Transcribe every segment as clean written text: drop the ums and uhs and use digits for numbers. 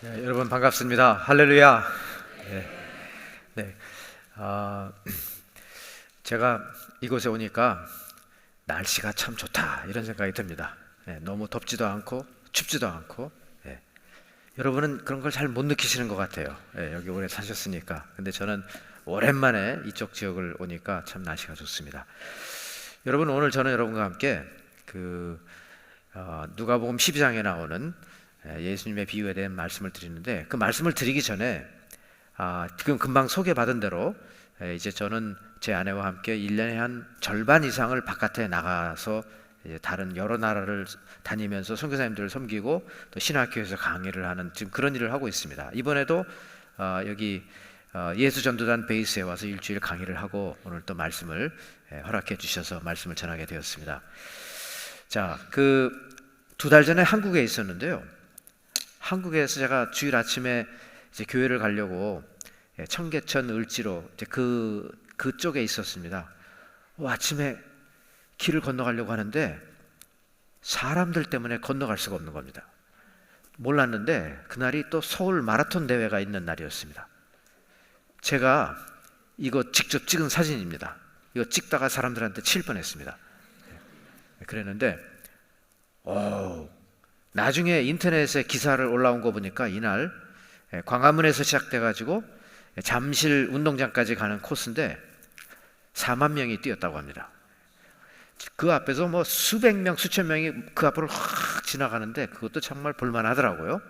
여러분 반갑습니다. 할렐루야. 네, 네. 아, 제가 이곳에 오니까 날씨가 참 좋다 이런 생각이 듭니다. 너무 덥지도 않고 춥지도 않고. 여러분은 그런 걸 잘 못 느끼시는 것 같아요. 여기 오래 사셨으니까. 근데 저는 오랜만에 이쪽 지역을 오니까 참 날씨가 좋습니다. 여러분, 오늘 저는 여러분과 함께 누가복음 12장에 나오는 예수님의 비유에 대한 말씀을 드리는데, 그 말씀을 드리기 전에 지금 금방 소개받은 대로 이제 저는 제 아내와 함께 1년에 한 절반 이상을 바깥에 나가서 이제 다른 여러 나라를 다니면서 선교사님들을 섬기고 또 신학교에서 강의를 하는 지금 그런 일을 하고 있습니다. 이번에도 여기 예수전도단 베이스에 와서 일주일 강의를 하고 오늘 또 말씀을 허락해 주셔서 말씀을 전하게 되었습니다. 자, 2달 전에 한국에 있었는데요. 한국에서 제가 주일 아침에 이제 교회를 가려고 청계천 을지로 이제 그쪽에 있었습니다. 아침에 길을 건너가려고 하는데 사람들 때문에 건너갈 수가 없는 겁니다. 몰랐는데 그날이 또 서울 마라톤 대회가 있는 날이었습니다. 제가 이거 직접 찍은 사진입니다. 이거 찍다가 사람들한테 칠 뻔했습니다. 그랬는데 나중에 인터넷에 기사를 올라온 거 보니까 이날 광화문에서 시작돼가지고 잠실 운동장까지 가는 코스인데 4만 명이 뛰었다고 합니다. 그 앞에서 뭐 수백 명, 수천 명이 그 앞으로 확 지나가는데 그것도 정말 볼만하더라고요.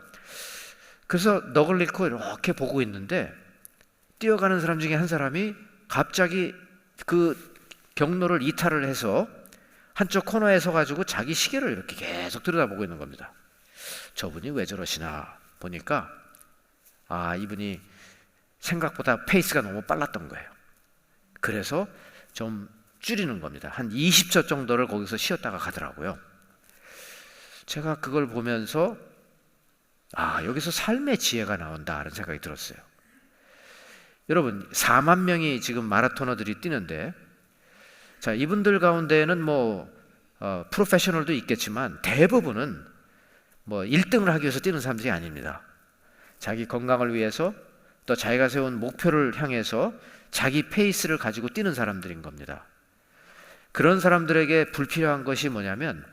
그래서 넋을 잃고 이렇게 보고 있는데 뛰어가는 사람 중에 한 사람이 갑자기 그 경로를 이탈을 해서 한쪽 코너에 서가지고 자기 시계를 이렇게 계속 들여다보고 있는 겁니다. 저분이 왜 저러시나 보니까 이분이 생각보다 페이스가 너무 빨랐던 거예요. 그래서 좀 줄이는 겁니다. 한 20초 정도를 거기서 쉬었다가 가더라고요. 제가 그걸 보면서 여기서 삶의 지혜가 나온다는 생각이 들었어요. 여러분, 4만 명이 지금 마라토너들이 뛰는데, 자, 이분들 가운데는 프로페셔널도 있겠지만 대부분은 1등을 하기 위해서 뛰는 사람들이 아닙니다. 자기 건강을 위해서 또 자기가 세운 목표를 향해서 자기 페이스를 가지고 뛰는 사람들인 겁니다. 그런 사람들에게 불필요한 것이 뭐냐면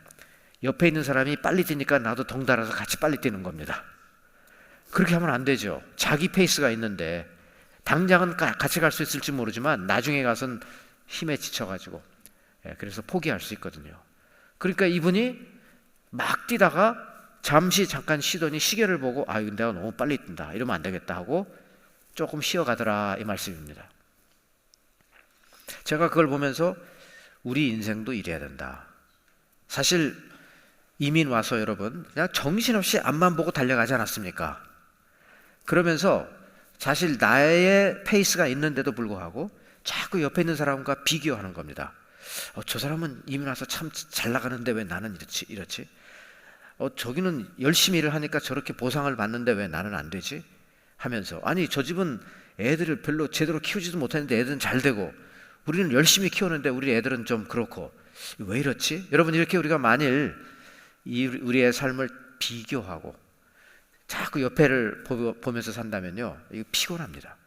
옆에 있는 사람이 빨리 뛰니까 나도 덩달아서 같이 빨리 뛰는 겁니다. 그렇게 하면 안 되죠. 자기 페이스가 있는데 당장은 같이 갈 수 있을지 모르지만 나중에 가서는 힘에 지쳐가지고 그래서 포기할 수 있거든요. 그러니까 이분이 막 뛰다가 잠깐 쉬더니 시계를 보고 내가 너무 빨리 뛴다 이러면 안 되겠다 하고 조금 쉬어가더라 이 말씀입니다. 제가 그걸 보면서 우리 인생도 이래야 된다. 사실 이민 와서 여러분 그냥 정신없이 앞만 보고 달려가지 않았습니까? 그러면서 사실 나의 페이스가 있는데도 불구하고 자꾸 옆에 있는 사람과 비교하는 겁니다. 저 사람은 이민 와서 참 잘 나가는데 왜 나는 이렇지? 저기는 열심히 일을 하니까 저렇게 보상을 받는데 왜 나는 안 되지? 하면서 저 집은 애들을 별로 제대로 키우지도 못하는데 애들은 잘 되고 우리는 열심히 키우는데 우리 애들은 좀 그렇고 왜 이렇지? 여러분, 이렇게 우리가 만일 우리의 삶을 비교하고 자꾸 옆에를 보면서 산다면요, 이거 피곤합니다.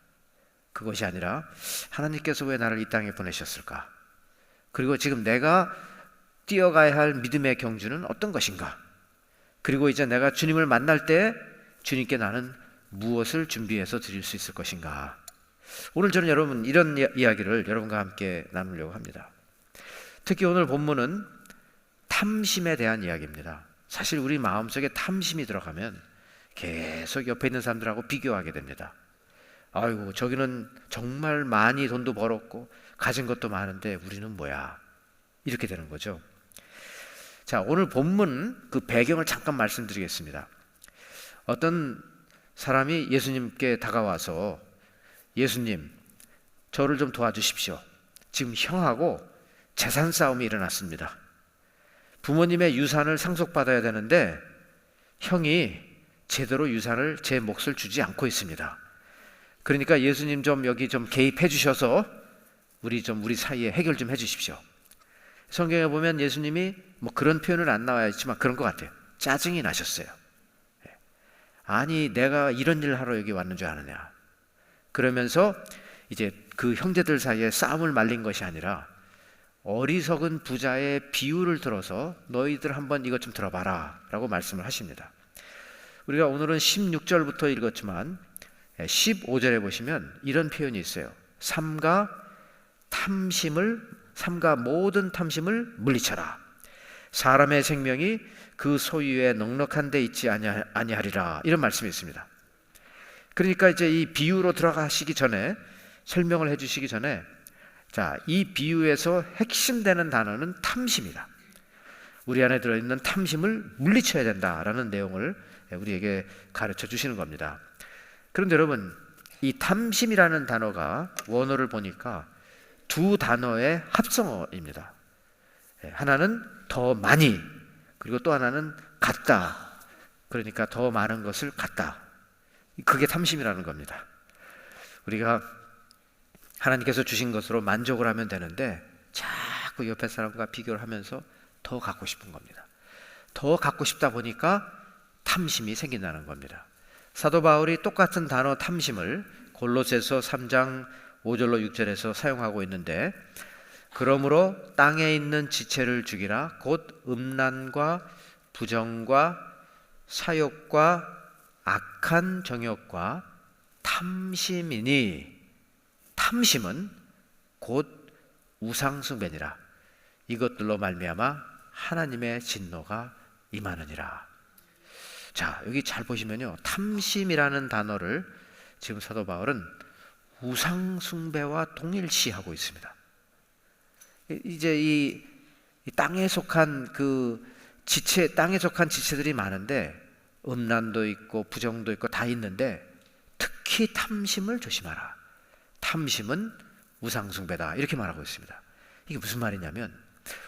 그것이 아니라 하나님께서 왜 나를 이 땅에 보내셨을까? 그리고 지금 내가 뛰어가야 할 믿음의 경주는 어떤 것인가? 그리고 이제 내가 주님을 만날 때 주님께 나는 무엇을 준비해서 드릴 수 있을 것인가? 오늘 저는 여러분 이런 이야기를 여러분과 함께 나누려고 합니다. 특히 오늘 본문은 탐심에 대한 이야기입니다. 사실 우리 마음속에 탐심이 들어가면 계속 옆에 있는 사람들하고 비교하게 됩니다. 저기는 정말 많이 돈도 벌었고 가진 것도 많은데 우리는 뭐야? 이렇게 되는 거죠. 자, 오늘 본문 그 배경을 잠깐 말씀드리겠습니다. 어떤 사람이 예수님께 다가와서 예수님, 저를 좀 도와주십시오. 지금 형하고 재산 싸움이 일어났습니다. 부모님의 유산을 상속받아야 되는데 형이 제대로 유산을 제 몫을 주지 않고 있습니다. 그러니까 예수님 좀 여기 좀 개입해 주셔서 우리 사이에 해결 좀 해 주십시오. 성경에 보면 예수님이 그런 표현은 안 나와 있지만 그런 것 같아요. 짜증이 나셨어요. 아니 내가 이런 일 하러 여기 왔는 줄 아느냐. 그러면서 이제 그 형제들 사이에 싸움을 말린 것이 아니라 어리석은 부자의 비유를 들어서 너희들 한번 이것 좀 들어봐라 라고 말씀을 하십니다. 우리가 오늘은 16절부터 읽었지만 15절에 보시면 이런 표현이 있어요. 삼가 모든 탐심을 물리쳐라. 사람의 생명이 그 소유에 넉넉한 데 있지 아니하리라. 이런 말씀이 있습니다. 그러니까 이제 이 비유로 들어가시기 전에, 설명을 해주시기 전에, 자, 이 비유에서 핵심되는 단어는 탐심이다. 우리 안에 들어있는 탐심을 물리쳐야 된다라는 내용을 우리에게 가르쳐 주시는 겁니다. 그런데 여러분, 이 탐심이라는 단어가 원어를 보니까 두 단어의 합성어입니다. 하나는 더 많이, 그리고 또 하나는 같다. 그러니까 더 많은 것을 갖다. 그게 탐심이라는 겁니다. 우리가 하나님께서 주신 것으로 만족을 하면 되는데 자꾸 옆에 사람과 비교를 하면서 더 갖고 싶은 겁니다. 더 갖고 싶다 보니까 탐심이 생긴다는 겁니다. 사도 바울이 똑같은 단어 탐심을 골로새서 3장 5절로 6절에서 사용하고 있는데, 그러므로 땅에 있는 지체를 죽이라. 곧 음란과 부정과 사욕과 악한 정욕과 탐심이니, 탐심은 곧 우상숭배니라. 이것들로 말미암아 하나님의 진노가 임하느니라. 자, 여기 잘 보시면요, 탐심이라는 단어를 지금 사도 바울은 우상숭배와 동일시하고 있습니다. 이제 이 땅에 속한 그 땅에 속한 지체들이 많은데 음란도 있고 부정도 있고 다 있는데 특히 탐심을 조심하라. 탐심은 우상숭배다. 이렇게 말하고 있습니다. 이게 무슨 말이냐면,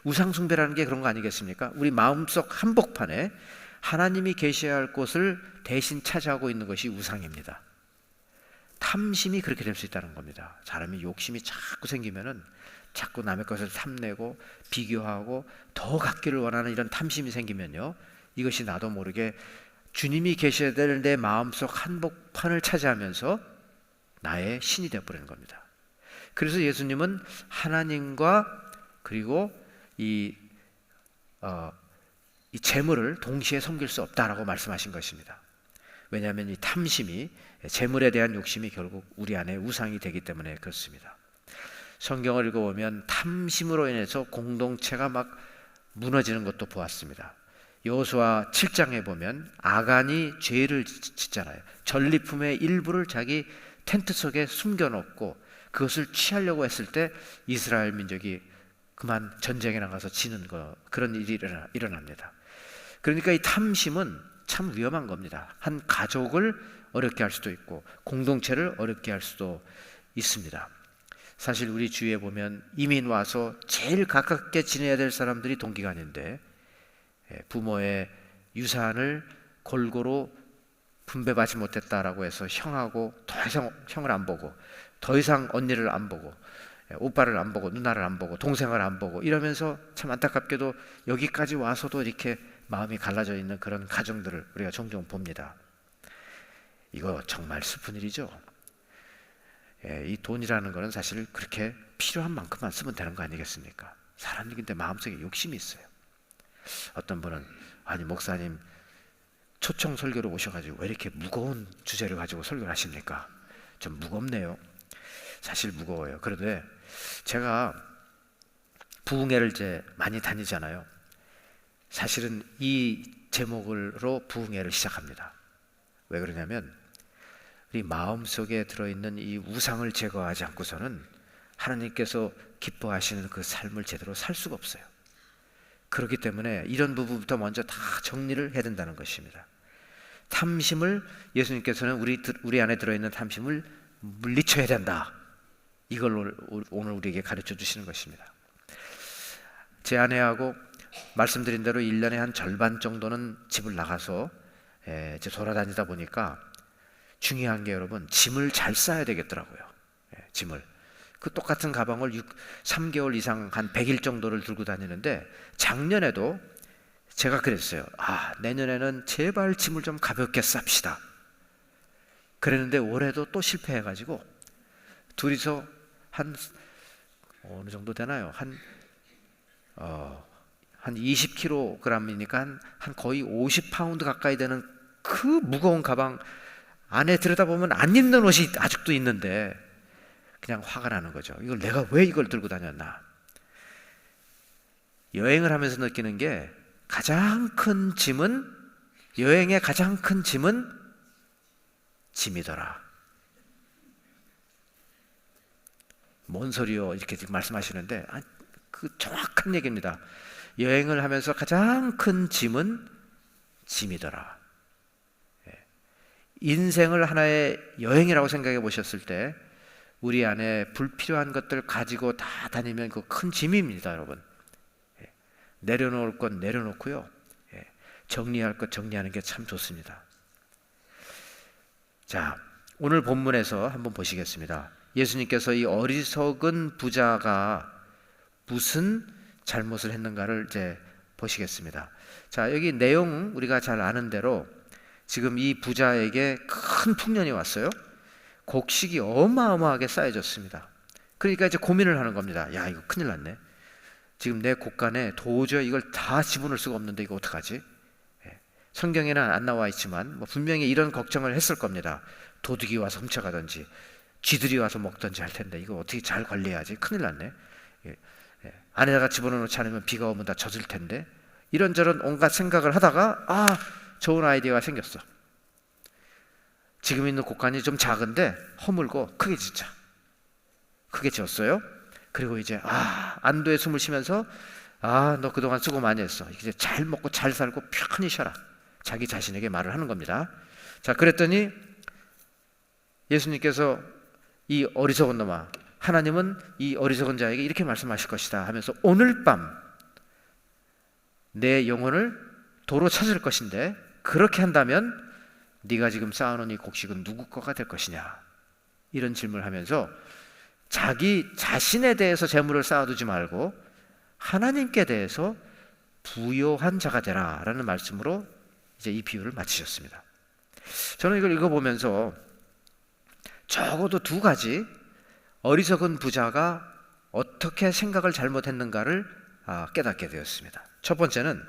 우상숭배라는 게 그런 거 아니겠습니까? 우리 마음속 한복판에 하나님이 계셔야 할 곳을 대신 차지하고 있는 것이 우상입니다. 탐심이 그렇게 될 수 있다는 겁니다. 사람이 욕심이 자꾸 생기면은 자꾸 남의 것을 탐내고 비교하고 더 갖기를 원하는 이런 탐심이 생기면요, 이것이 나도 모르게 주님이 계셔야 될 내 마음속 한복판을 차지하면서 나의 신이 되어버리는 겁니다. 그래서 예수님은 하나님과 그리고 이 재물을 동시에 섬길 수 없다라고 말씀하신 것입니다. 왜냐하면 이 탐심이, 재물에 대한 욕심이 결국 우리 안에 우상이 되기 때문에 그렇습니다. 성경을 읽어보면 탐심으로 인해서 공동체가 막 무너지는 것도 보았습니다. 여호수아 7장에 보면 아간이 죄를 짓잖아요. 전리품의 일부를 자기 텐트 속에 숨겨놓고 그것을 취하려고 했을 때 이스라엘 민족이 그만 전쟁에 나가서 지는 그런 일이 일어납니다. 그러니까 이 탐심은 참 위험한 겁니다. 한 가족을 어렵게 할 수도 있고 공동체를 어렵게 할 수도 있습니다. 사실 우리 주위에 보면 이민 와서 제일 가깝게 지내야 될 사람들이 동기간인데 부모의 유산을 골고루 분배받지 못했다라고 해서 형하고 더 이상 형을 안 보고, 더 이상 언니를 안 보고, 오빠를 안 보고, 누나를 안 보고, 동생을 안 보고 이러면서 참 안타깝게도 여기까지 와서도 이렇게 마음이 갈라져 있는 그런 가정들을 우리가 종종 봅니다. 이거 정말 슬픈 일이죠. 이 돈이라는 것은 사실 그렇게 필요한 만큼만 쓰면 되는 거 아니겠습니까? 사람들인데 마음속에 욕심이 있어요. 어떤 분은 아니 목사님 초청 설교로 오셔가지고 왜 이렇게 무거운 주제를 가지고 설교를 하십니까? 좀 무겁네요. 사실 무거워요. 그런데 제가 부흥회를 이제 많이 다니잖아요. 사실은 이 제목으로 부흥회를 시작합니다. 왜 그러냐면 우리 마음속에 들어있는 이 우상을 제거하지 않고서는 하나님께서 기뻐하시는 그 삶을 제대로 살 수가 없어요. 그렇기 때문에 이런 부분부터 먼저 다 정리를 해야 된다는 것입니다. 탐심을, 예수님께서는 우리 안에 들어있는 탐심을 물리쳐야 된다. 이걸 오늘 우리에게 가르쳐 주시는 것입니다. 제 아내하고 말씀드린 대로 1년에 한 절반 정도는 집을 나가서 이제 돌아다니다 보니까 중요한 게 여러분, 짐을 잘 싸야 되겠더라고요. 짐을. 그 똑같은 가방을 3개월 이상 한 100일 정도를 들고 다니는데 작년에도 제가 그랬어요. 내년에는 제발 짐을 좀 가볍게 쌉시다. 그랬는데 올해도 또 실패해가지고 둘이서 한 어느 정도 되나요? 한 20kg이니까 한 거의 50파운드 가까이 되는 그 무거운 가방 안에 들여다보면 안 입는 옷이 아직도 있는데 그냥 화가 나는 거죠. 이걸 내가 왜 이걸 들고 다녔나. 여행을 하면서 느끼는 게 여행의 가장 큰 짐은 짐이더라. 뭔 소리요? 이렇게 지금 말씀하시는데 그 정확한 얘기입니다. 여행을 하면서 가장 큰 짐은 짐이더라. 인생을 하나의 여행이라고 생각해 보셨을 때 우리 안에 불필요한 것들 가지고 다 다니면 그 큰 짐입니다, 여러분. 내려놓을 건 내려놓고요. 정리할 것 정리하는 게 참 좋습니다. 자, 오늘 본문에서 한번 보시겠습니다. 예수님께서 이 어리석은 부자가 무슨 잘못을 했는가를 이제 보시겠습니다. 자, 여기 내용 우리가 잘 아는 대로 지금 이 부자에게 큰 풍년이 왔어요. 곡식이 어마어마하게 쌓여졌습니다. 그러니까 이제 고민을 하는 겁니다. 야, 이거 큰일 났네. 지금 내 곳간에 도저히 이걸 다 집어넣을 수가 없는데 이거 어떡하지? 성경에는 안 나와 있지만 분명히 이런 걱정을 했을 겁니다. 도둑이 와서 훔쳐가든지 쥐들이 와서 먹든지 할 텐데 이거 어떻게 잘 관리해야지? 큰일 났네. 안에다가 집어넣지 않으면 비가 오면 다 젖을 텐데. 이런저런 온갖 생각을 하다가 좋은 아이디어가 생겼어. 지금 있는 곳간이 좀 작은데 허물고 크게 짓자. 크게 지었어요. 그리고 이제 안도의 숨을 쉬면서 너 그동안 수고 많이 했어. 이제 잘 먹고 잘 살고 편히 쉬어라. 자기 자신에게 말을 하는 겁니다. 자, 그랬더니 예수님께서 이 어리석은 놈아, 하나님은 이 어리석은 자에게 이렇게 말씀하실 것이다 하면서 오늘 밤 내 영혼을 도로 찾을 것인데 그렇게 한다면 네가 지금 쌓아놓은 이 곡식은 누구 거가 될 것이냐, 이런 질문을 하면서 자기 자신에 대해서 재물을 쌓아두지 말고 하나님께 대해서 부요한 자가 되라 라는 말씀으로 이제 이 비유를 마치셨습니다. 저는 이걸 읽어보면서 적어도 두 가지 어리석은 부자가 어떻게 생각을 잘못했는가를 깨닫게 되었습니다. 첫 번째는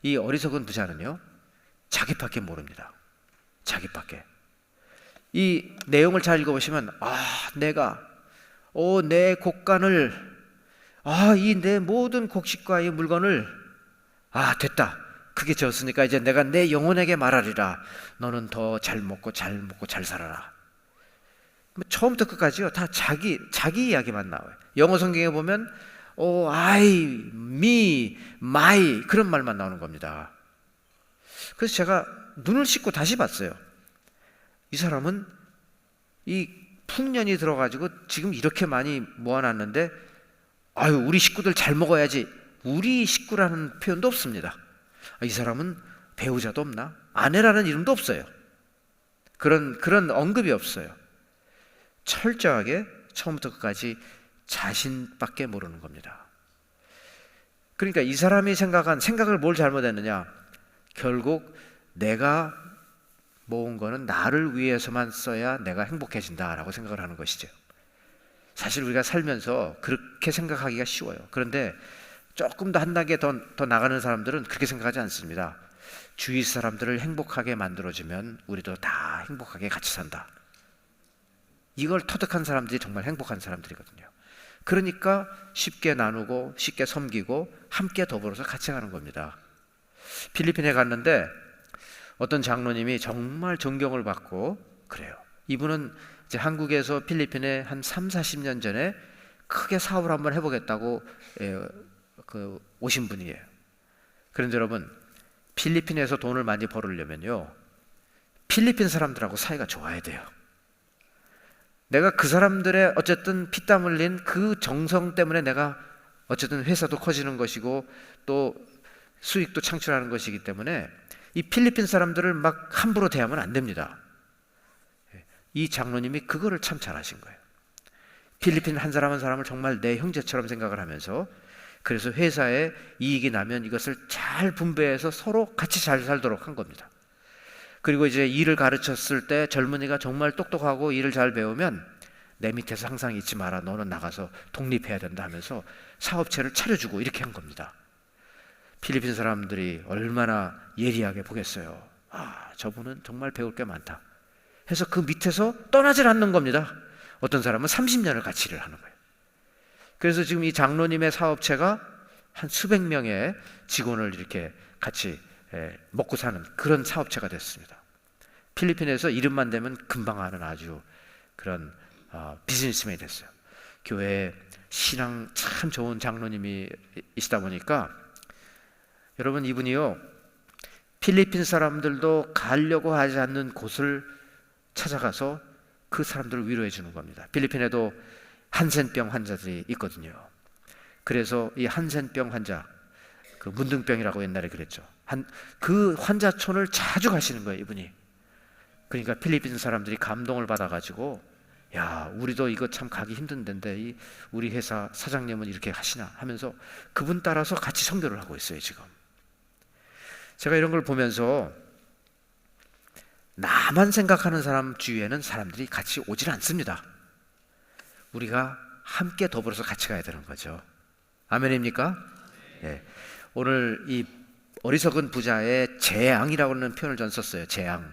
이 어리석은 부자는요, 자기밖에 모릅니다. 자기밖에. 이 내용을 잘 읽어보시면 내가 내 곡간을 이 내 모든 곡식과 이 물건을 됐다. 크게 지었으니까 이제 내가 내 영혼에게 말하리라. 너는 더 잘 먹고 잘 살아라. 처음부터 끝까지요 다 자기 이야기만 나와요. 영어 성경에 보면 I, me, my 그런 말만 나오는 겁니다. 그래서 제가 눈을 씻고 다시 봤어요. 이 사람은 이 풍년이 들어가지고 지금 이렇게 많이 모아놨는데 우리 식구들 잘 먹어야지, 우리 식구라는 표현도 없습니다. 이 사람은 배우자도 없나? 아내라는 이름도 없어요. 그런 언급이 없어요. 철저하게 처음부터 끝까지 자신밖에 모르는 겁니다. 그러니까 이 사람이 생각을 뭘 잘못했느냐? 결국 내가 모은 거는 나를 위해서만 써야 내가 행복해진다라고 생각을 하는 것이죠. 사실 우리가 살면서 그렇게 생각하기가 쉬워요. 그런데 조금 더 한 단계 더 나가는 사람들은 그렇게 생각하지 않습니다. 주위 사람들을 행복하게 만들어주면 우리도 다 행복하게 같이 산다. 이걸 터득한 사람들이 정말 행복한 사람들이거든요. 그러니까 쉽게 나누고 쉽게 섬기고 함께 더불어서 같이 가는 겁니다. 필리핀에 갔는데 어떤 장로님이 정말 존경을 받고 그래요. 이분은 이제 한국에서 필리핀에 한 30-40년 전에 크게 사업을 한번 해보겠다고 오신 분이에요. 그런데 여러분, 필리핀에서 돈을 많이 벌으려면요, 필리핀 사람들하고 사이가 좋아야 돼요. 내가 그 사람들의 어쨌든 피땀 흘린 그 정성 때문에 내가 어쨌든 회사도 커지는 것이고 또 수익도 창출하는 것이기 때문에 이 필리핀 사람들을 막 함부로 대하면 안 됩니다. 이 장로님이 그거를 참 잘하신 거예요. 필리핀 한 사람 한 사람을 정말 내 형제처럼 생각을 하면서, 그래서 회사에 이익이 나면 이것을 잘 분배해서 서로 같이 잘 살도록 한 겁니다. 그리고 이제 일을 가르쳤을 때 젊은이가 정말 똑똑하고 일을 잘 배우면 내 밑에서 항상 있지 마라, 너는 나가서 독립해야 된다 하면서 사업체를 차려주고 이렇게 한 겁니다. 필리핀 사람들이 얼마나 예리하게 보겠어요. 아, 저분은 정말 배울 게 많다 해서 그 밑에서 떠나질 않는 겁니다. 어떤 사람은 30년을 같이 일을 하는 거예요. 그래서 지금 이 장로님의 사업체가 한 수백 명의 직원을 이렇게 같이 먹고 사는 그런 사업체가 됐습니다. 필리핀에서 이름만 대면 금방 아는 아주 그런 비즈니스맨이 됐어요. 교회에 신앙 참 좋은 장로님이 있다 보니까 여러분, 이분이요, 필리핀 사람들도 가려고 하지 않는 곳을 찾아가서 그 사람들을 위로해 주는 겁니다. 필리핀에도 한센병 환자들이 있거든요. 그래서 이 한센병 환자, 그 문둥병이라고 옛날에 그랬죠. 그 환자촌을 자주 가시는 거예요, 이분이. 그러니까 필리핀 사람들이 감동을 받아가지고, 야, 우리도 이거 참 가기 힘든 데인데 우리 회사 사장님은 이렇게 하시나 하면서 그분 따라서 같이 선교를 하고 있어요, 지금. 제가 이런 걸 보면서 나만 생각하는 사람 주위에는 사람들이 같이 오질 않습니다. 우리가 함께 더불어서 같이 가야 되는 거죠. 아멘입니까? 네. 오늘 이 어리석은 부자의 재앙이라고 하는 표현을 전 썼어요. 재앙.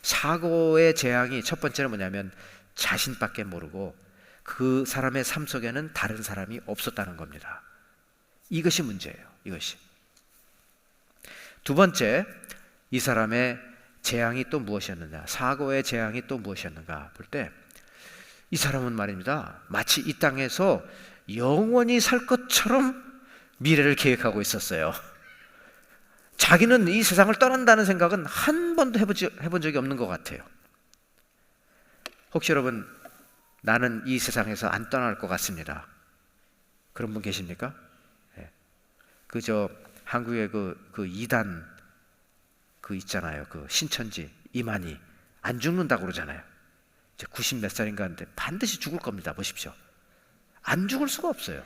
사고의 재앙이 첫 번째는 뭐냐면 자신밖에 모르고 그 사람의 삶 속에는 다른 사람이 없었다는 겁니다. 이것이 문제예요. 이것이. 두 번째, 이 사람의 재앙이 또 무엇이었느냐, 사고의 재앙이 또 무엇이었는가 볼 때 이 사람은 말입니다, 마치 이 땅에서 영원히 살 것처럼 미래를 계획하고 있었어요. 자기는 이 세상을 떠난다는 생각은 한 번도 해본 적이 없는 것 같아요. 혹시 여러분, 나는 이 세상에서 안 떠날 것 같습니다, 그런 분 계십니까? 네. 그저 한국의 그 2단 그 있잖아요. 그 신천지 이만희 안 죽는다고 그러잖아요. 이제 90 몇 살인가 하는데 반드시 죽을 겁니다. 보십시오. 안 죽을 수가 없어요.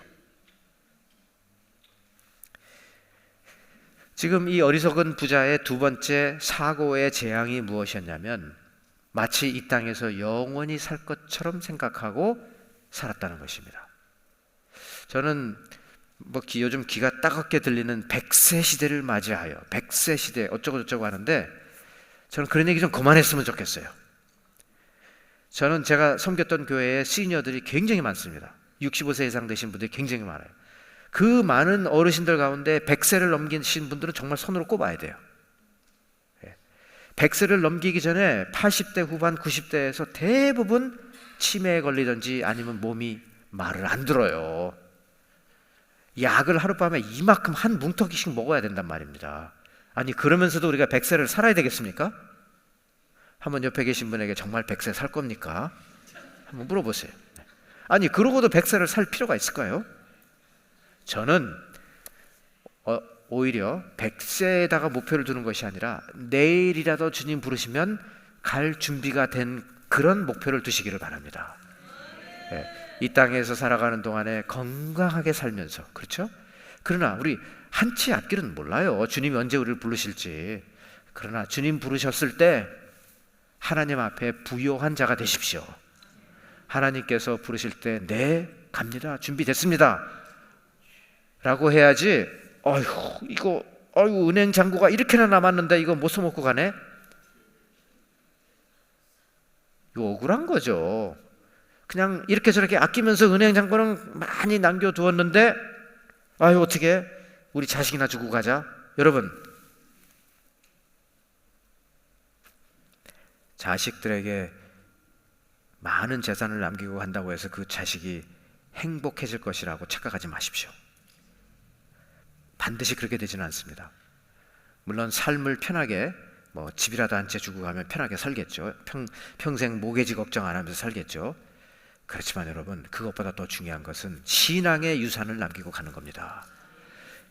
지금 이 어리석은 부자의 두 번째 사고의 재앙이 무엇이었냐면 마치 이 땅에서 영원히 살 것처럼 생각하고 살았다는 것입니다. 저는 요즘 귀가 따갑게 들리는 100세 시대를 맞이하여 100세 시대 어쩌고저쩌고 하는데 저는 그런 얘기 좀 그만했으면 좋겠어요. 저는 제가 섬겼던 교회에 시니어들이 굉장히 많습니다. 65세 이상 되신 분들이 굉장히 많아요. 그 많은 어르신들 가운데 100세를 넘기신 분들은 정말 손으로 꼽아야 돼요. 100세를 넘기기 전에 80대 후반 90대에서 대부분 치매에 걸리든지 아니면 몸이 말을 안 들어요. 약을 하룻밤에 이만큼 한 뭉텅이씩 먹어야 된단 말입니다. 아니, 그러면서도 우리가 100세를 살아야 되겠습니까? 한번 옆에 계신 분에게 정말 100세 살 겁니까? 한번 물어보세요. 아니, 그러고도 100세를 살 필요가 있을까요? 저는 오히려 100세에다가 목표를 두는 것이 아니라 내일이라도 주님 부르시면 갈 준비가 된 그런 목표를 두시기를 바랍니다. 이 땅에서 살아가는 동안에 건강하게 살면서, 그렇죠? 그러나 우리 한치 앞길은 몰라요. 주님이 언제 우리를 부르실지. 그러나 주님 부르셨을 때 하나님 앞에 부요한 자가 되십시오. 하나님께서 부르실 때 네, 갑니다, 준비됐습니다 라고 해야지. 은행 잔고가 이렇게나 남았는데 이거 못 써먹고 가네? 이거 억울한 거죠. 그냥 이렇게 저렇게 아끼면서 은행 잔고는 많이 남겨두었는데 어떻게 우리 자식이나 주고 가자. 여러분, 자식들에게 많은 재산을 남기고 간다고 해서 그 자식이 행복해질 것이라고 착각하지 마십시오. 반드시 그렇게 되지는 않습니다. 물론 삶을 편하게 집이라도 한 채 주고 가면 편하게 살겠죠. 평생 모계지 걱정 안 하면서 살겠죠. 그렇지만 여러분, 그것보다 더 중요한 것은 신앙의 유산을 남기고 가는 겁니다.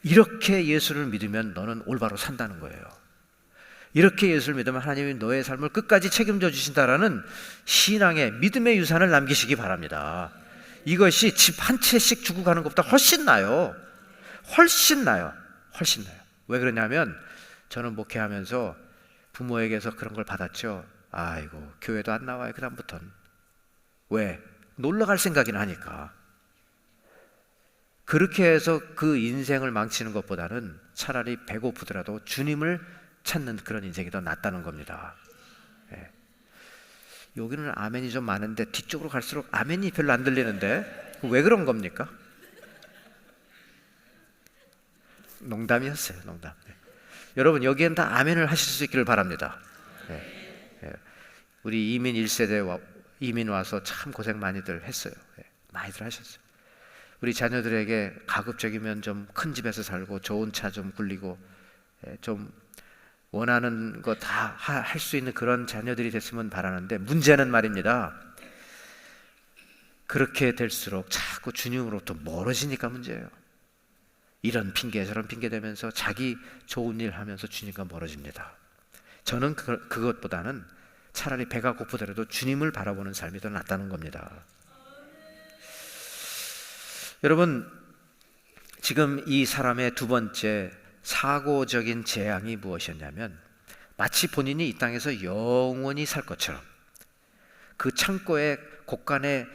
이렇게 예수를 믿으면 너는 올바로 산다는 거예요. 이렇게 예수를 믿으면 하나님이 너의 삶을 끝까지 책임져 주신다라는 신앙의 믿음의 유산을 남기시기 바랍니다. 이것이 집 한 채씩 주고 가는 것보다 훨씬 나아요. 훨씬 나아요. 왜 그러냐면 저는 목회하면서 부모에게서 그런 걸 받았죠. 아이고, 교회도 안 나와요, 그다음부터는. 왜? 놀러 갈 생각이나 하니까. 그렇게 해서 그 인생을 망치는 것보다는 차라리 배고프더라도 주님을 찾는 그런 인생이 더 낫다는 겁니다. 예. 여기는 아멘이 좀 많은데 뒤쪽으로 갈수록 아멘이 별로 안 들리는데 왜 그런 겁니까? 농담이었어요, 농담. 네. 여러분, 여기엔 다 아멘을 하실 수 있기를 바랍니다. 예. 예. 우리 이민 1세대 이민 와서 참 고생 많이들 했어요. 예. 많이들 하셨어요. 우리 자녀들에게 가급적이면 좀 큰 집에서 살고 좋은 차 좀 굴리고 좀 원하는 거 다 할 수 있는 그런 자녀들이 됐으면 바라는데, 문제는 말입니다, 그렇게 될수록 자꾸 주님으로부터 멀어지니까 문제예요. 이런 핑계 저런 핑계 대면서 자기 좋은 일 하면서 주님과 멀어집니다. 저는 그것보다는 차라리 배가 고프더라도 주님을 바라보는 삶이 더 낫다는 겁니다. 여러분, 지금 이 사람의 두 번째 사고적인 재앙이 무엇이었냐면, 마치 본인이 이 땅에서 영원히 살 것처럼 그 창고에 곡간에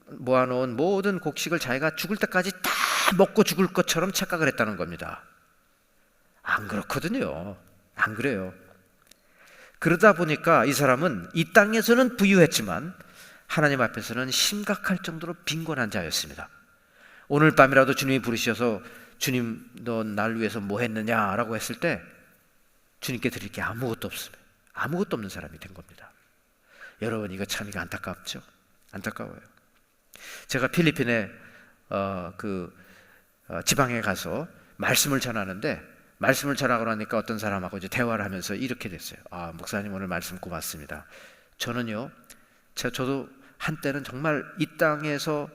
모아놓은 모든 곡식을 자기가 죽을 때까지 다 먹고 죽을 것처럼 착각을 했다는 겁니다. 안 그렇거든요. 안 그래요. 그러다 보니까 이 사람은 이 땅에서는 부유했지만 하나님 앞에서는 심각할 정도로 빈곤한 자였습니다. 오늘 밤이라도 주님이 부르셔서 주님, 너 날 위해서 뭐 했느냐라고 했을 때 주님께 드릴 게 아무것도 없습니다. 아무것도 없는 사람이 된 겁니다. 여러분, 이거 참 안타깝죠? 안타까워요. 제가 필리핀에 지방에 가서 말씀을 전하는데, 말씀을 전하고 나니까 어떤 사람하고 이제 대화를 하면서 이렇게 됐어요. 목사님 오늘 말씀 고맙습니다. 저는요, 저도 한때는 정말 이 땅에서만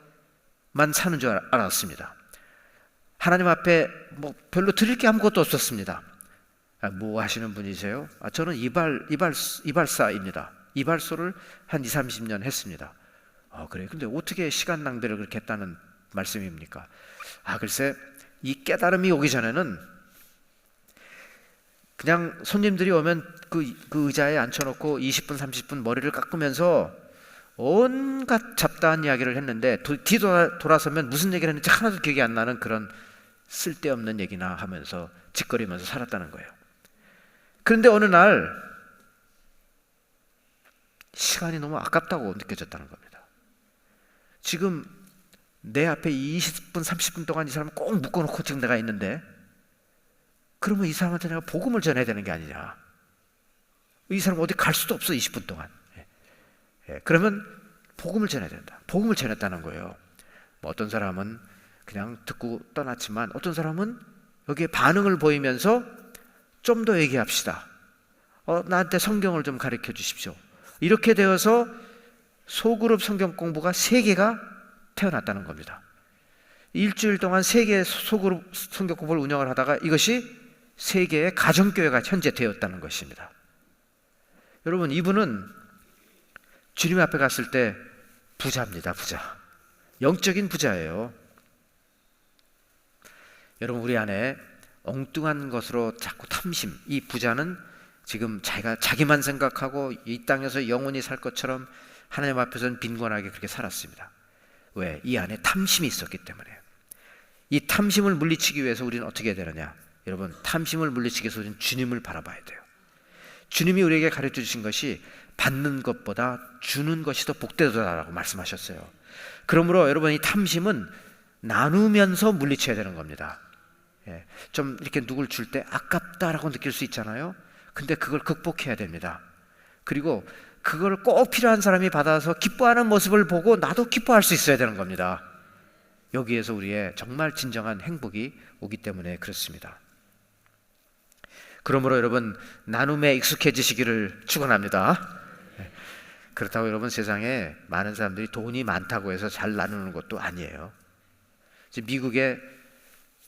사는 줄 알았습니다. 하나님 앞에 뭐 별로 드릴 게 아무것도 없었습니다. 뭐 하시는 분이세요? 저는 이발사입니다. 이발소를 한 20-30년 했습니다. 그래요? 근데 어떻게 시간 낭비를 그렇게 했다는 말씀입니까? 글쎄, 이 깨달음이 오기 전에는 그냥 손님들이 오면 그 의자에 앉혀놓고 20분, 30분 머리를 깎으면서 온갖 잡다한 이야기를 했는데, 뒤돌아서면 무슨 얘기를 했는지 하나도 기억이 안 나는 그런 쓸데없는 얘기나 하면서 짓거리면서 살았다는 거예요. 그런데 어느 날 시간이 너무 아깝다고 느껴졌다는 겁니다. 지금 내 앞에 20분, 30분 동안 이 사람을 꼭 묶어놓고 지금 내가 있는데, 그러면 이 사람한테 내가 복음을 전해야 되는 게 아니냐. 이 사람 어디 갈 수도 없어, 20분 동안. 그러면 복음을 전해야 된다. 복음을 전했다는 거예요. 어떤 사람은 그냥 듣고 떠났지만, 어떤 사람은 여기에 반응을 보이면서 좀 더 얘기합시다. 나한테 성경을 좀 가르쳐 주십시오. 이렇게 되어서 소그룹 성경 공부가 3개가 태어났다는 겁니다. 일주일 동안 3개의 소그룹 성경 공부를 운영을 하다가 이것이 3개의 가정교회가 현재 되었다는 것입니다. 여러분, 이분은 주님 앞에 갔을 때 부자입니다. 부자. 영적인 부자예요. 여러분, 우리 안에 엉뚱한 것으로 자꾸 탐심, 이 부자는 지금 자기만 생각하고 이 땅에서 영원히 살 것처럼 하나님 앞에서는 빈곤하게 그렇게 살았습니다. 왜? 이 안에 탐심이 있었기 때문에. 이 탐심을 물리치기 위해서 우리는 어떻게 해야 되느냐? 여러분, 탐심을 물리치기 위해서 우리는 주님을 바라봐야 돼요. 주님이 우리에게 가르쳐 주신 것이 받는 것보다 주는 것이 더 복되도다라고 말씀하셨어요. 그러므로 여러분, 이 탐심은 나누면서 물리쳐야 되는 겁니다. 좀 이렇게 누굴 줄 때 아깝다라고 느낄 수 있잖아요. 근데 그걸 극복해야 됩니다. 그리고 그걸 꼭 필요한 사람이 받아서 기뻐하는 모습을 보고 나도 기뻐할 수 있어야 되는 겁니다. 여기에서 우리의 정말 진정한 행복이 오기 때문에 그렇습니다. 그러므로 여러분, 나눔에 익숙해지시기를 축원합니다. 그렇다고 여러분, 세상에 많은 사람들이 돈이 많다고 해서 잘 나누는 것도 아니에요. 지금 미국에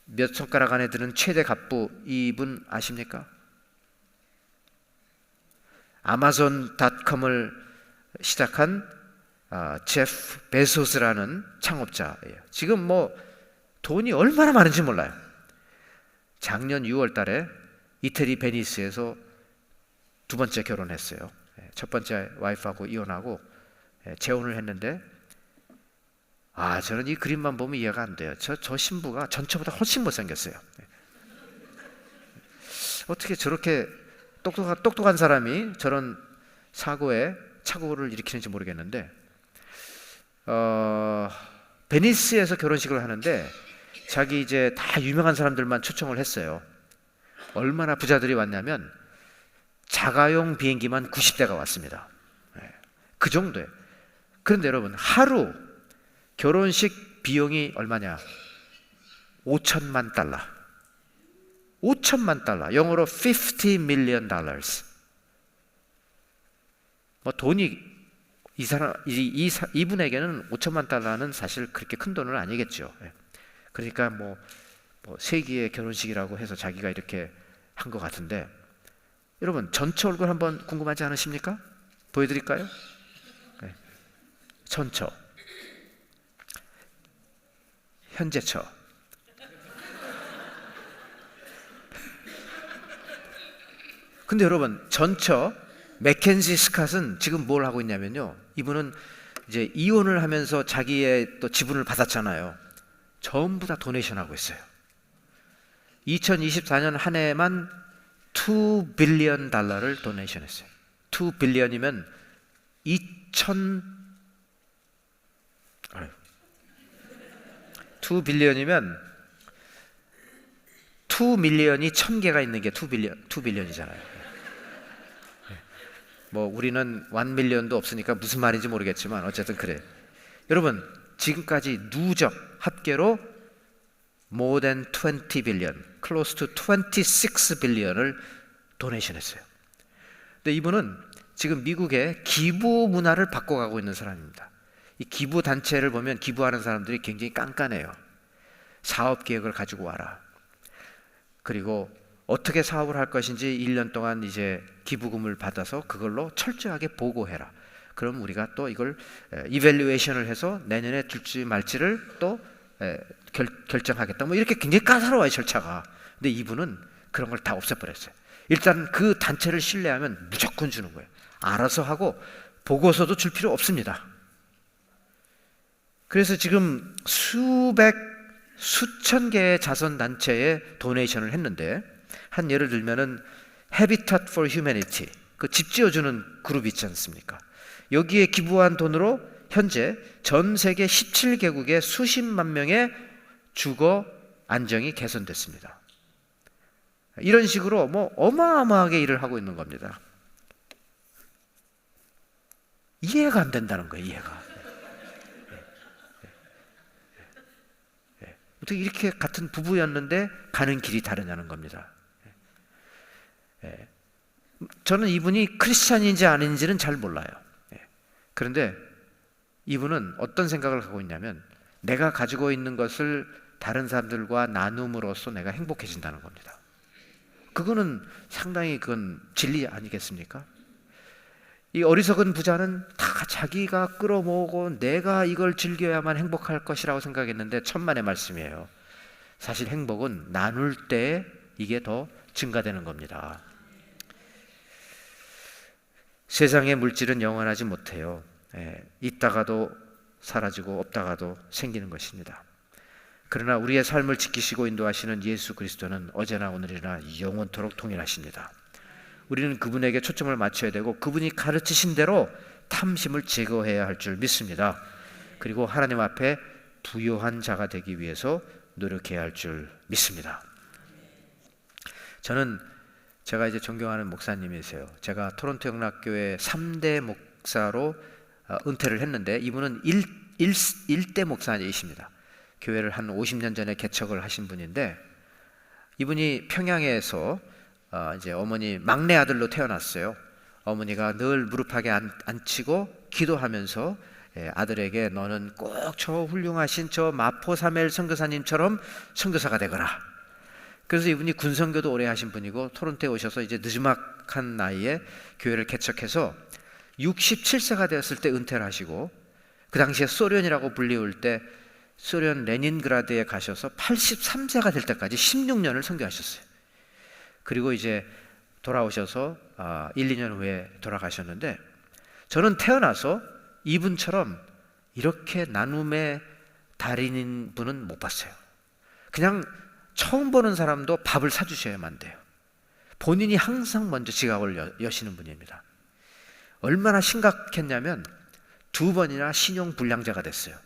몇 손가락 안에 드는 최대 갑부, 이분 아십니까? 아마존닷컴을 시작한 제프 베소스라는 창업자예요. 지금 뭐 돈이 얼마나 많은지 몰라요. 작년 6월 달에 이태리 베니스에서 두 번째 결혼했어요. 첫 번째 와이프하고 이혼하고 재혼을 했는데 저는 이 그림만 보면 이해가 안 돼요. 저 신부가 전처보다 훨씬 못생겼어요. 어떻게 저렇게 똑똑한 사람이 저런 사고에 착오를 일으키는지 모르겠는데 베니스에서 결혼식을 하는데 자기 이제 다 유명한 사람들만 초청을 했어요. 얼마나 부자들이 왔냐면 자가용 비행기만 90대가 왔습니다. 그 정도예요. 그런데 여러분, 하루 결혼식 비용이 얼마냐? 5천만 달러. 5천만 달러. 영어로 50 million dollars. 뭐 돈이 이분에게는 5천만 달러는 사실 그렇게 큰 돈은 아니겠죠. 그러니까 뭐 세기의 결혼식이라고 해서 자기가 이렇게 한 것 같은데, 여러분 전처 얼굴 한번 궁금하지 않으십니까? 보여드릴까요? 전처, 현재처. 근데 여러분, 전처 맥켄지 스캇은 지금 뭘 하고 있냐면요, 이분은 이제 이혼을 하면서 자기의 또 지분을 받았잖아요. 전부 다 도네이션 하고 있어요. 2024년 한 해만 2 빌리언 달러를 도네이션 했어요. 2 빌리언이면 2 빌리언이면 2 밀리언이 1000개가 있는 게 2 빌리언이잖아요. 뭐 우리는 1 밀리언도 없으니까 무슨 말인지 모르겠지만 어쨌든 그래. 여러분, 지금까지 누적 합계로 more than 20 billion, close to 26 billion을 도네이션 했어요. 근데 이분은 지금 미국의 기부 문화를 바꿔가고 있는 사람입니다. 이 기부 단체를 보면 기부하는 사람들이 굉장히 깐깐해요. 사업 계획을 가지고 와라. 그리고 어떻게 사업을 할 것인지 1년 동안 이제 기부금을 받아서 그걸로 철저하게 보고해라. 그럼 우리가 또 이걸 이밸류에이션을 해서 내년에 줄지 말지를 또 결정하겠다. 뭐 이렇게 굉장히 까다로워요, 절차가. 근데 이분은 그런 걸 다 없애버렸어요. 일단 그 단체를 신뢰하면 무조건 주는 거예요. 알아서 하고 보고서도 줄 필요 없습니다. 그래서 지금 수천 개의 자선단체에 도네이션을 했는데, 한 예를 들면은 Habitat for Humanity, 그 집 지어주는 그룹 있지 않습니까? 여기에 기부한 돈으로 현재 전 세계 17개국의 수십만 명의 주거 안정이 개선됐습니다. 이런 식으로 뭐 어마어마하게 일을 하고 있는 겁니다. 이해가 안 된다는 거예요, 이해가. 어떻게 이렇게 같은 부부였는데 가는 길이 다르냐는 겁니다. 저는 이분이 크리스찬인지 아닌지는 잘 몰라요. 그런데 이분은 어떤 생각을 하고 있냐면, 내가 가지고 있는 것을 다른 사람들과 나눔으로써 내가 행복해진다는 겁니다. 그거는 상당히 그건 진리 아니겠습니까? 이 어리석은 부자는 다 자기가 끌어모으고 내가 이걸 즐겨야만 행복할 것이라고 생각했는데 천만의 말씀이에요. 사실 행복은 나눌 때 이게 더 증가되는 겁니다. 세상의 물질은 영원하지 못해요. 있다가도 사라지고 없다가도 생기는 것입니다. 그러나 우리의 삶을 지키시고 인도하시는 예수 그리스도는 어제나 오늘이나 영원토록 동일하십니다. 우리는 그분에게 초점을 맞춰야 되고 그분이 가르치신 대로 탐심을 제거해야 할 줄 믿습니다. 그리고 하나님 앞에 부요한 자가 되기 위해서 노력해야 할 줄 믿습니다. 제가 이제 존경하는 목사님이세요. 제가 토론토 영락교회 3대 목사로 은퇴를 했는데, 이분은 1대 목사이십니다. 교회를 한 50년 전에 개척을 하신 분인데, 이분이 평양에서 이제 어머니 막내 아들로 태어났어요. 어머니가 늘 무릎하게 앉히고 기도하면서 아들에게 너는 꼭 저 훌륭하신 저 마포 사멜 선교사님처럼 선교사가 되거라. 그래서 이분이 군선교도 오래 하신 분이고 토론토에 오셔서 이제 늦지막한 나이에 교회를 개척해서 67세가 되었을 때 은퇴를 하시고, 그 당시에 소련이라고 불리울 때 소련 레닌그라드에 가셔서 83세가 될 때까지 16년을 선교하셨어요. 그리고 이제 돌아오셔서 1, 2년 후에 돌아가셨는데, 저는 태어나서 이분처럼 이렇게 나눔의 달인인 분은 못 봤어요. 그냥 처음 보는 사람도 밥을 사주셔야만 돼요. 본인이 항상 먼저 지갑을 여시는 분입니다. 얼마나 심각했냐면 2번이나 신용불량자가 됐어요.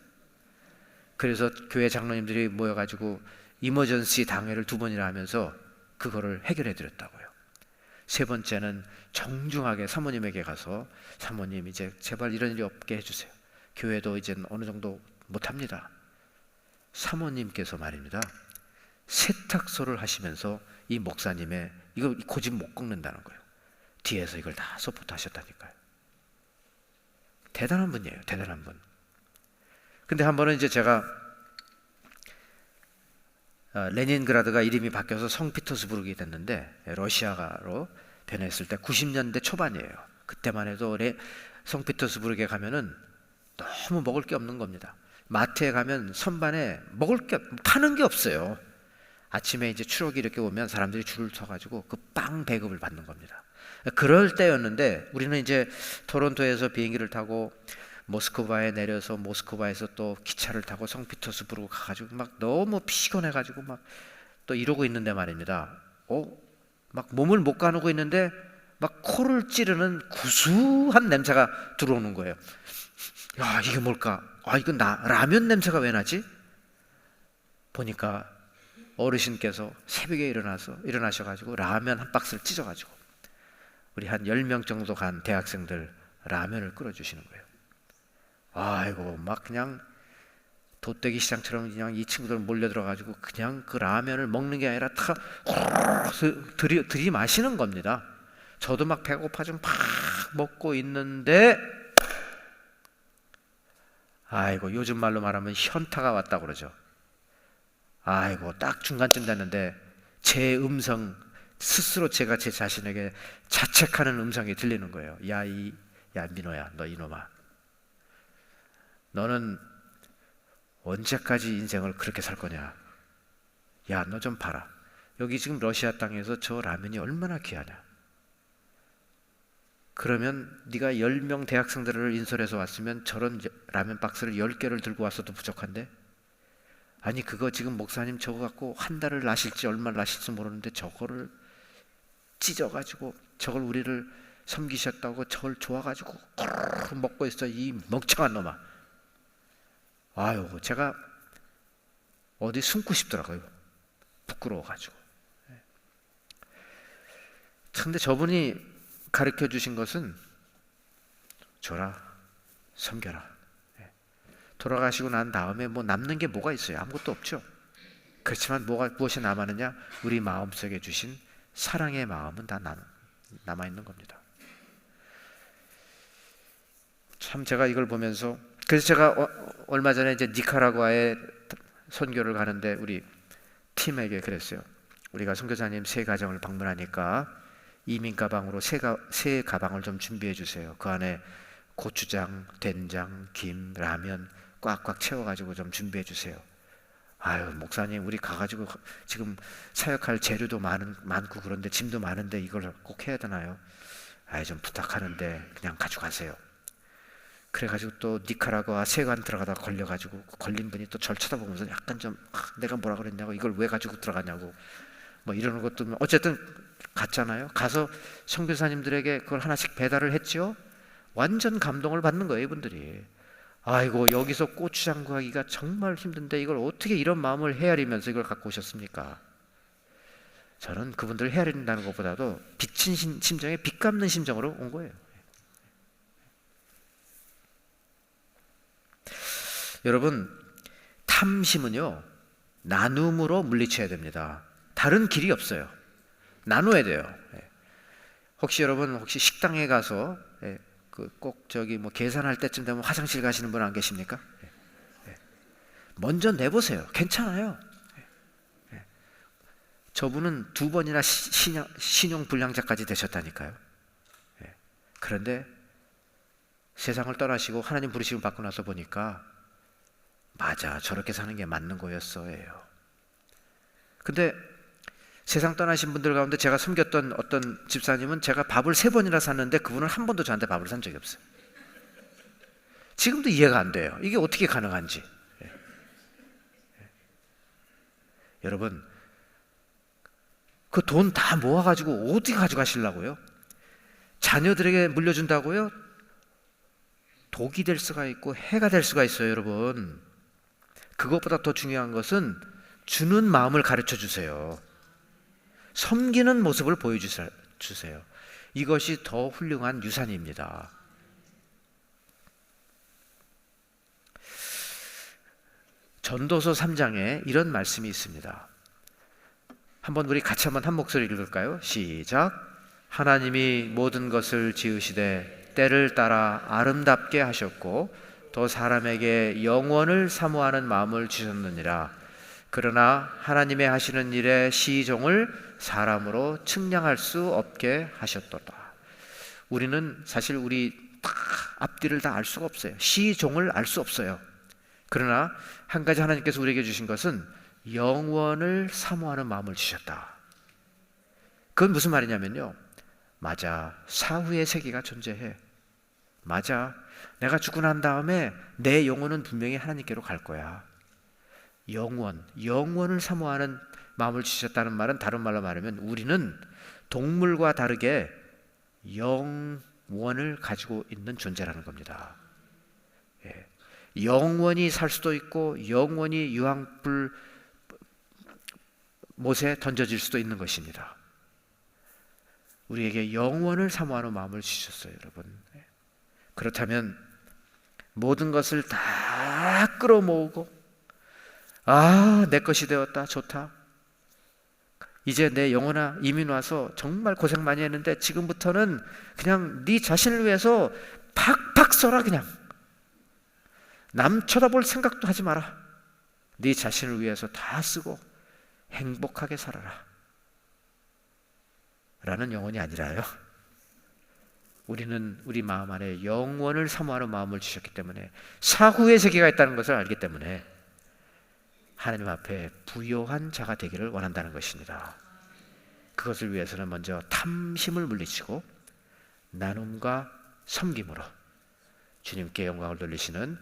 그래서 교회 장로님들이 모여가지고 이머전시 당회를 2번이나 하면서 그거를 해결해 드렸다고요. 3번째는 정중하게 사모님에게 가서, 사모님 이제 제발 이런 일이 없게 해주세요. 교회도 이제 어느 정도 못합니다. 사모님께서 말입니다, 세탁소를 하시면서 이 목사님의 이거 고집 못 꺾는다는 거예요. 뒤에서 이걸 다 서포트 하셨다니까요. 대단한 분이에요. 대단한 분. 근데 한 번은 이제 제가 레닌그라드가 이름이 바뀌어서 성피터스부르크가 됐는데, 러시아로 변했을 때 90년대 초반이에요. 그때만 해도 성피터스부르크에 가면은 너무 먹을 게 없는 겁니다. 마트에 가면 선반에 먹을 게 파는 게 없어요. 아침에 이제 추록이 이렇게 오면 사람들이 줄을 서가지고 그 빵 배급을 받는 겁니다. 그럴 때였는데, 우리는 이제 토론토에서 비행기를 타고 모스크바에 내려서 모스크바에서 또 기차를 타고 성피터스부르크 가가지고 막 너무 피곤해가지고 막 또 이러고 있는데 말입니다. 막 몸을 못 가누고 있는데 막 코를 찌르는 구수한 냄새가 들어오는 거예요. 야, 이게 뭘까? 이건 라면 냄새가 왜 나지? 보니까 어르신께서 새벽에 일어나셔가지고 라면 한 박스를 찢어가지고 우리 한 10명 정도 간 대학생들 라면을 끓여주시는 거예요. 아이고, 막 그냥 돗대기 시장처럼 그냥 이 친구들 몰려들어가지고 그냥 그 라면을 먹는 게 아니라 다 들이마시는 겁니다. 저도 막 배고파지고 막 먹고 있는데, 아이고, 요즘 말로 말하면 현타가 왔다고 그러죠. 아이고, 딱 중간쯤 됐는데 제 음성, 스스로 제가 제 자신에게 자책하는 음성이 들리는 거예요. 야 민호야, 너 이놈아, 너는 언제까지 인생을 그렇게 살 거냐? 야, 너 좀 봐라. 여기 지금 러시아 땅에서 저 라면이 얼마나 귀하냐? 그러면 네가 10명 대학생들을 인솔해서 왔으면 저런 라면 박스를 10개를 들고 왔어도 부족한데, 아니 그거 지금 목사님 저거 갖고 한 달을 나실지 얼마를 나실지 모르는데 저거를 찢어가지고 저걸 우리를 섬기셨다고 저걸 좋아가지고 먹고 있어, 이 멍청한 놈아. 아유, 제가 어디 숨고 싶더라고요. 부끄러워가지고. 근데 저분이 가르쳐 주신 것은 줘라, 섬겨라. 돌아가시고 난 다음에 뭐 남는 게 뭐가 있어요? 아무것도 없죠. 그렇지만 무엇이 남았느냐? 우리 마음속에 주신 사랑의 마음은 다 남아있는 겁니다. 참 제가 이걸 보면서, 그래서 제가 얼마 전에 이제 니카라과에 선교를 가는데 우리 팀에게 그랬어요. 우리가 선교사님 새 가정을 방문하니까 이민 가방으로 새 가방을 좀 준비해 주세요. 그 안에 고추장, 된장, 김, 라면 꽉꽉 채워가지고 좀 준비해 주세요. 아유, 목사님, 우리 가가지고 지금 사역할 재료도 많고 그런데 짐도 많은데 이걸 꼭 해야 되나요? 아유, 좀 부탁하는데 그냥 가져가세요. 그래가지고 또 니카라과 세관 들어가다 걸려가지고 걸린 분이 또 절 쳐다보면서 약간 좀 내가 뭐라 그랬냐고, 이걸 왜 가지고 들어가냐고 뭐 이러는 것도, 어쨌든 갔잖아요. 가서 선교사님들에게 그걸 하나씩 배달을 했죠. 완전 감동을 받는 거예요, 이분들이. 아이고, 여기서 고추장 구하기가 정말 힘든데 이걸 어떻게 이런 마음을 헤아리면서 이걸 갖고 오셨습니까? 저는 그분들을 헤아린다는 것보다도 비친 심정에 빚 갚는 심정으로 온 거예요. 여러분, 탐심은요, 나눔으로 물리쳐야 됩니다. 다른 길이 없어요. 나눠야 돼요. 혹시 여러분 식당에 가서 꼭 저기 뭐 계산할 때쯤 되면 화장실 가시는 분 안 계십니까? 먼저 내보세요. 괜찮아요. 저분은 2번이나 신용불량자까지 되셨다니까요. 그런데 세상을 떠나시고 하나님 부르심을 받고 나서 보니까 맞아, 저렇게 사는 게 맞는 거였어요. 근데 세상 떠나신 분들 가운데 제가 섬겼던 어떤 집사님은 제가 밥을 3번이나 샀는데 그분은 한 번도 저한테 밥을 산 적이 없어요. 지금도 이해가 안 돼요. 이게 어떻게 가능한지. 여러분, 그 돈 다 모아가지고 어디 가져가시려고요? 자녀들에게 물려준다고요? 독이 될 수가 있고 해가 될 수가 있어요, 여러분. 그것보다 더 중요한 것은 주는 마음을 가르쳐 주세요. 섬기는 모습을 보여주세요. 이것이 더 훌륭한 유산입니다. 전도서 3장에 이런 말씀이 있습니다. 한번 우리 같이 한 목소리 읽을까요? 시작. 하나님이 모든 것을 지으시되 때를 따라 아름답게 하셨고 또 사람에게 영원을 사모하는 마음을 주셨느니라. 그러나 하나님의 하시는 일에 시종을 사람으로 측량할 수 없게 하셨도다. 우리는 사실 우리 다 앞뒤를 다 알 수가 없어요. 시종을 알 수 없어요. 그러나 한 가지 하나님께서 우리에게 주신 것은 영원을 사모하는 마음을 주셨다. 그건 무슨 말이냐면요, 맞아, 사후의 세계가 존재해. 맞아, 내가 죽고 난 다음에 내 영혼은 분명히 하나님께로 갈 거야. 영원을 사모하는 마음을 주셨다는 말은 다른 말로 말하면 우리는 동물과 다르게 영원을 가지고 있는 존재라는 겁니다. 영원히 살 수도 있고 영원히 유황불 못에 던져질 수도 있는 것입니다. 우리에게 영원을 사모하는 마음을 주셨어요, 여러분. 그렇다면 모든 것을 다 끌어모으고 내 것이 되었다, 좋다. 이제 내 영혼아, 이민 와서 정말 고생 많이 했는데 지금부터는 그냥 네 자신을 위해서 팍팍 써라. 그냥 남 쳐다볼 생각도 하지 마라. 네 자신을 위해서 다 쓰고 행복하게 살아라 라는 영혼이 아니라요, 우리는 우리 마음 안에 영원을 사모하는 마음을 주셨기 때문에, 사후의 세계가 있다는 것을 알기 때문에 하나님 앞에 부요한 자가 되기를 원한다는 것입니다. 그것을 위해서는 먼저 탐심을 물리치고 나눔과 섬김으로 주님께 영광을 돌리시는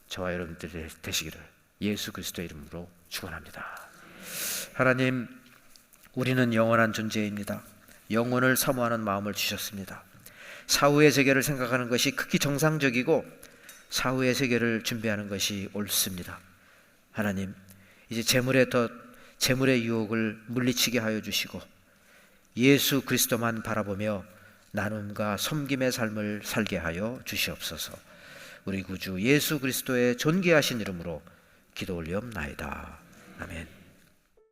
저와 여러분들이 되시기를 예수 그리스도의 이름으로 축원합니다. 하나님, 우리는 영원한 존재입니다. 영원을 사모하는 마음을 주셨습니다. 사후의 세계를 생각하는 것이 극히 정상적이고 사후의 세계를 준비하는 것이 옳습니다. 하나님, 이제 재물의 유혹을 물리치게 하여 주시고 예수 그리스도만 바라보며 나눔과 섬김의 삶을 살게 하여 주시옵소서. 우리 구주 예수 그리스도의 존귀하신 이름으로 기도 올리옵나이다. 아멘.